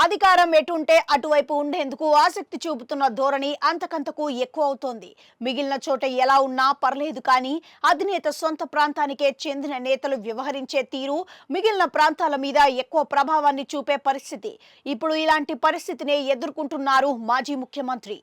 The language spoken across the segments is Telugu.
అధికారం ఎటుంటే అటువైపు ఉండేందుకు ఆసక్తి చూపుతున్న ధోరణి అంతకంతకు ఎక్కువ అవుతోంది. మిగిలిన చోట ఎలా ఉన్నా పర్లేదు కానీ అధినేత సొంత ప్రాంతానికే చెందిన నేతలు వ్యవహరించే తీరు మిగిలిన ప్రాంతాల మీద ఎక్కువ ప్రభావాన్ని చూపే పరిస్థితి. ఇప్పుడు ఇలాంటి పరిస్థితినే ఎదుర్కొంటున్నారు మాజీ ముఖ్యమంత్రి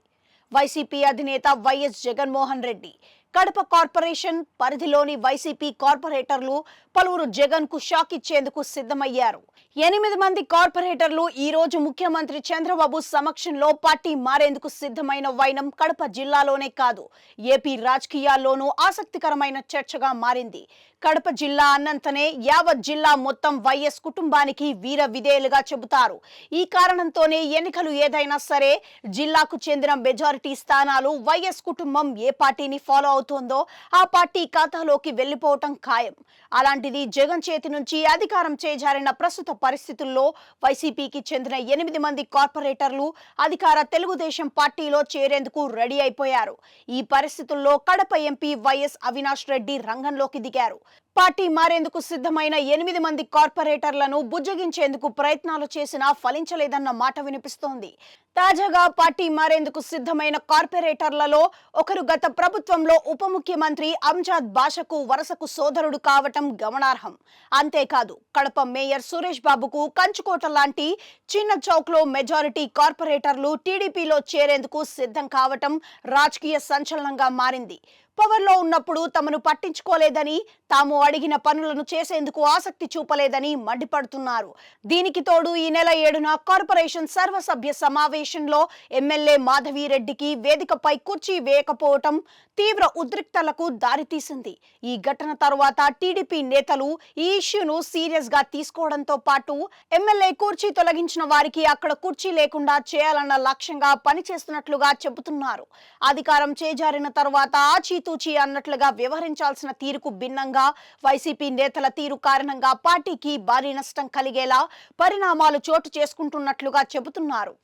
వైసీపీ అధినేత వైఎస్ జగన్మోహన్ రెడ్డి. కడప కార్పొరేషన్ పరిధిలోని వైసీపీ కార్పొరేటర్లు పలువురు జగన్ కు షాక్ ఇచ్చేందుకు సిద్ధమయ్యారు. 8 మంది కార్పొరేటర్లు ఈ రోజు ముఖ్యమంత్రి చంద్రబాబు సమక్షంలో పార్టీ మారేందుకు సిద్ధమైన వైనం కడప జిల్లాలోనే కాదు, ఏపీ రాజకీయాల్లోనూ ఆసక్తికరమైన చర్చగా మారింది. కడప జిల్లా అన్నంతనే యావత్ జిల్లా మొత్తం వైఎస్ కుటుంబానికి వీర విధేయులుగా చెబుతారు. ఈ కారణంతోనే ఎన్నికలు ఏదైనా సరే జిల్లాకు చెందిన మెజారిటీ స్థానాలు వైఎస్ కుటుంబం ఏ పార్టీని ఫాలో అవుతోందో ఆ పార్టీ ఖాతాలోకి వెళ్లిపోవటం ఖాయం. అలాంటిది జగన్ చేతి నుంచి అధికారం చేజారిన ప్రస్తుత పరిస్థితుల్లో వైసీపీకి చెందిన 8 మంది కార్పొరేటర్లు అధికార తెలుగుదేశం పార్టీలో చేరేందుకు రెడీ అయిపోయారు. ఈ పరిస్థితుల్లో కడప ఎంపీ వైఎస్ అవినాష్ రెడ్డి రంగంలోకి దిగారు. పార్టీ మారేందుకు సిద్ధమైన 8 మంది కార్పొరేటర్లను బుజ్జగించేందుకు ప్రయత్నాలు చేసినా ఫలించలేదన్న మాట వినిపిస్తోంది. తాజాగా పార్టీ మారేందుకు సిద్ధమైన కార్పొరేటర్లలో ఒకరు గత ప్రభుత్వంలో ఉప ముఖ్యమంత్రి అంజాద్ బాషాకు వరుసకు సోదరుడు కావటం గమనార్హం. అంతేకాదు కడప మేయర్ సురేష్ బాబుకు కంచుకోట లాంటి చిన్న చౌక్లో మెజారిటీ కార్పొరేటర్లు టీడీపీలో చేరేందుకు సిద్ధం కావటం రాజకీయ సంచలనంగా మారింది. పవర్లో ఉన్నప్పుడు తమను పట్టించుకోలేదని, తాము అడిగిన పనులను చేసేందుకు ఆసక్తి చూపలేదని మండిపడుతున్నారు. దీనికి తోడు ఈ నెల 7న కార్పొరేషన్ సర్వసభ్య సమావేశంలో ఎమ్మెల్యే మాధవిరెడ్డికి వేదికపై కుర్చీ వేయకపోవటం తీవ్ర ఉద్రిక్తలకు దారితీసింది. ఈ ఘటన తర్వాత టీడీపీ నేతలు ఈ ఇష్యూను సీరియస్ గా తీసుకోవడంతో పాటు ఎమ్మెల్యే కుర్చీ తొలగించిన వారికి అక్కడ కుర్చీ లేకుండా చేయాలన్న లక్ష్యంగా పనిచేస్తున్నట్లుగా చెబుతున్నారు. అధికారం చేజారిన తర్వాత ఆచితూచి అన్నట్లుగా వ్యవహరించాల్సిన తీరుకు భిన్నంగా వైసీపీ నేతల తీరు కారణంగా పార్టీకి భారీ నష్టం కలిగేలా పరిణామాలు చోటు చేసుకుంటున్నట్లుగా చెబుతున్నారు.